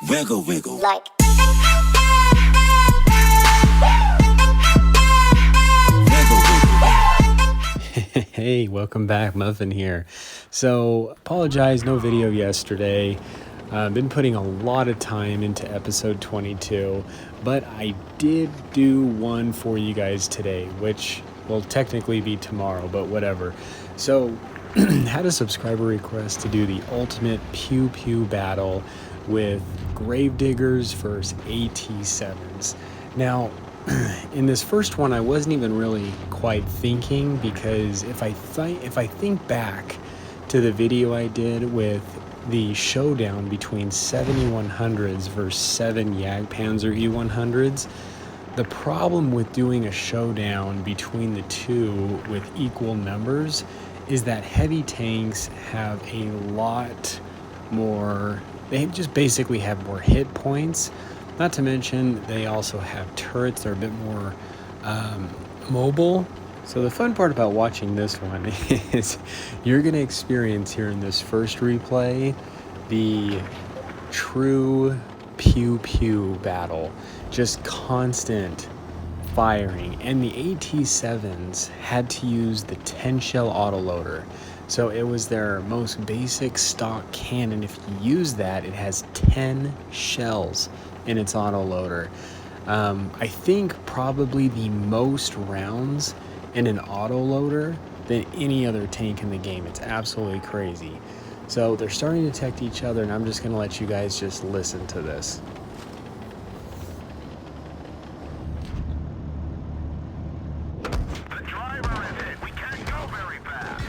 Wiggle, wiggle. Like. Hey, welcome back, Muffin here. So, apologize, no video yesterday. Been putting a lot of time into episode 22, but I did do one for you guys today, which will technically be tomorrow, but whatever. So, had a subscriber request to do the ultimate PEW battle with Gravediggers versus AT7s. Now, in this first one, I wasn't even really quite thinking, because if I think back to the video I did with the showdown between 7100s versus 7 Jagdpanzer E100s, the problem with doing a showdown between the two with equal numbers is that heavy tanks have a lot more, they just basically have more hit points. Not to mention, they also have turrets that are a bit more mobile. So the fun part about watching this one is you're going to experience here in this first replay the true pew battle. Just constant firing. And the AT7s had to use the 10 shell autoloader. So it was their most basic stock cannon. If you use that, it has 10 shells in its autoloader. I think probably the most rounds in an autoloader than any other tank in the game. It's absolutely crazy. So they're starting to detect each other, and I'm just going to let you guys just listen to this. The driver is hit. We can't go very fast.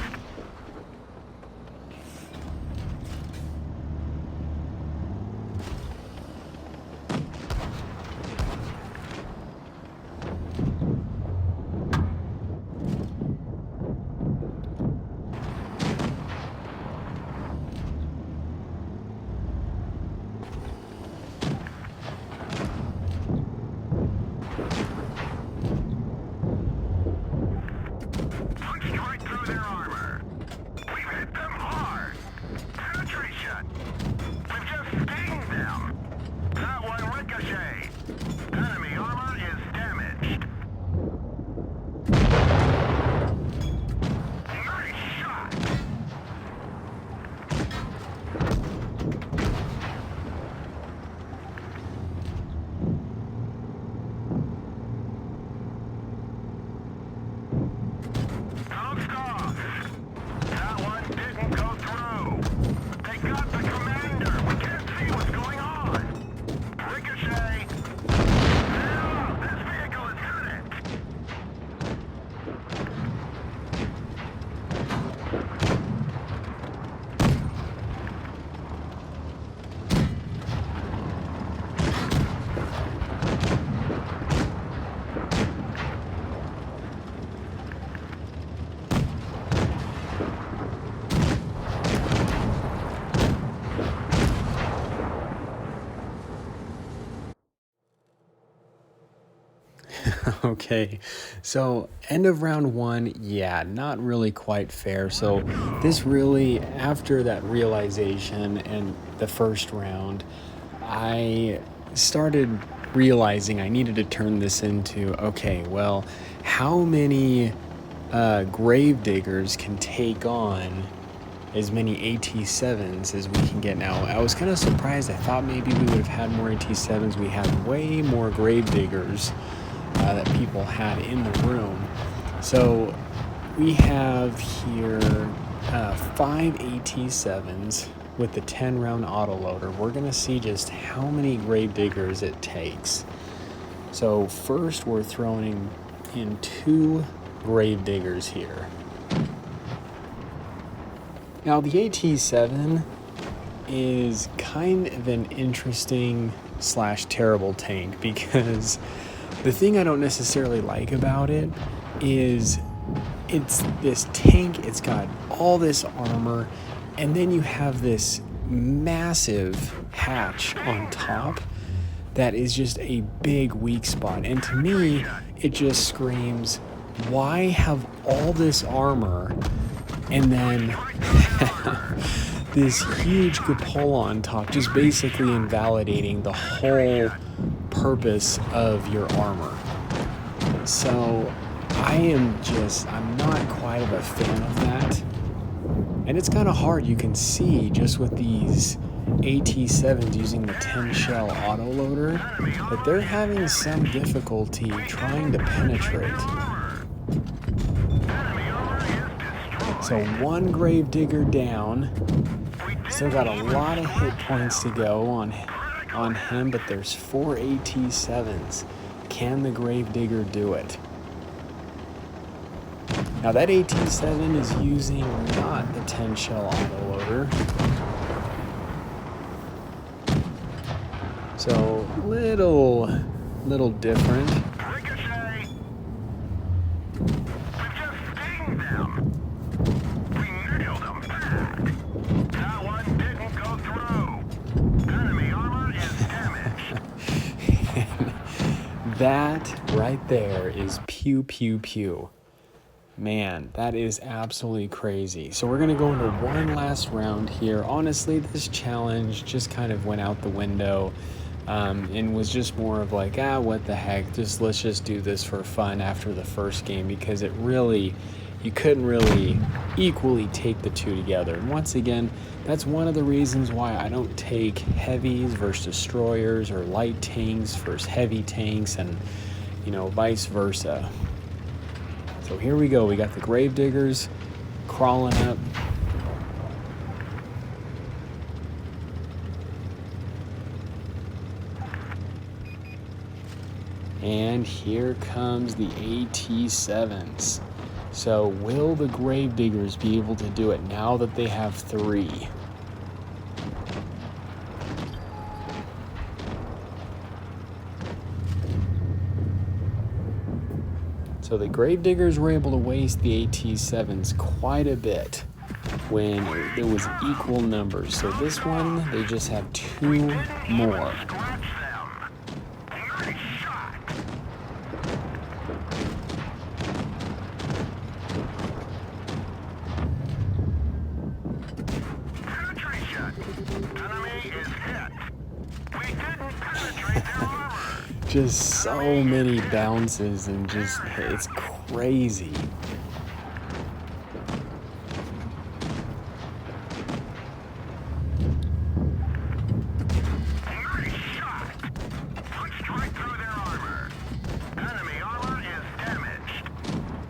Punched right through their armor. We've hit them hard. Penetration. We've just stinged them. That one ricochet. Enemy armor is damaged. Nice shot. Bounced off. That one didn't go through. They got the commander. We can't see what's going on. Ricochet. Now, this vehicle is hit. Okay, so end of round one, yeah, not really quite fair. So this really, after that realization and the first round, I started realizing I needed to turn this into, okay, well, how many Gravediggers can take on as many AT7s as we can get now? I was kind of surprised. I thought maybe we would have had more AT7s. We had way more Gravediggers that people had in the room. So we have here 5 AT7s with the 10 round autoloader. We're gonna see just how many Gravediggers it takes. So first we're throwing in 2 Gravediggers here. Now the AT7 is kind of an interesting / terrible tank, because the thing I don't necessarily like about it is it's this tank, it's got all this armor, and then you have this massive hatch on top that is just a big weak spot. And to me, it just screams, why have all this armor and then this huge cupola on top, just basically invalidating the whole purpose of your armor. So I'm not quite of a fan of that. And it's kind of hard, you can see just with these AT7s using the 10 shell autoloader that they're having some difficulty trying to penetrate. So one Gravedigger down. Still got a lot of hit points to go on him, but there's 4 AT7s. Can the Gravedigger do it? Now that AT7 is using not the 10 shell autoloader. So little different. Ricochet! We just stinged them! We nailed them back! That one didn't go through! Enemy armor is damaged! That right there is pew pew pew. Man, that is absolutely crazy. So we're going to go into one last round here. Honestly, this challenge just kind of went out the window and was just more of like, what the heck, let's just do this for fun after the first game, because you couldn't really equally take the two together. And once again, that's one of the reasons why I don't take heavies versus destroyers or light tanks versus heavy tanks, and vice versa. So here we go. We got the Gravediggers crawling up. And here comes the AT7s. So will the Gravediggers be able to do it now that they have 3? So the Gravediggers were able to waste the AT7s quite a bit when it was equal numbers. So this one, they just have 2 more. Just so many bounces and it's crazy. Nice shot! Punched right through their armor. Enemy armor is damaged.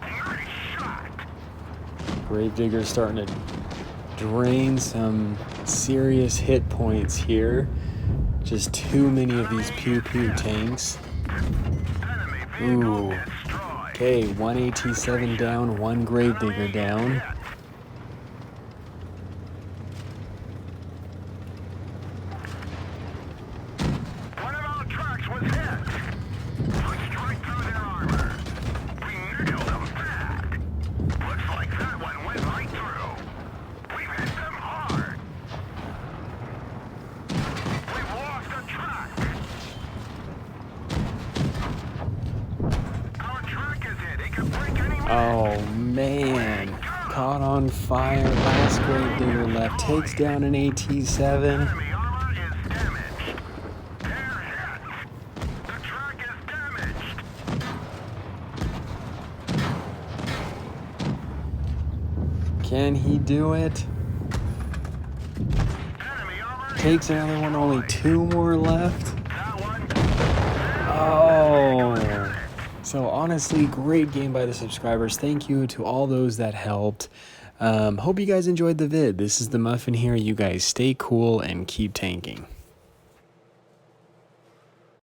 Nice shot! Gravedigger's starting to drain some serious hit points here. Just too many of these pew-pew tanks. Ooh. Okay, 1 AT7 down, 1 Gravedigger down. One of our trucks was hit. Punched right through their armor. We nailed them bad. Looks like that one went right through. We've hit them hard. We've lost a truck. Our truck is hit. It could break any minute. Oh man, caught on fire. Last Gravedigger left, takes down an AT7. Enemy armor is damaged. They're hit. The truck is damaged. Can he do it? Enemy armor Takes another one, only 2 more left. that one. Oh. So honestly, great game by the subscribers. Thank you to all those that helped. Hope you guys enjoyed the vid. This is the Muffin here. You guys stay cool and keep tanking.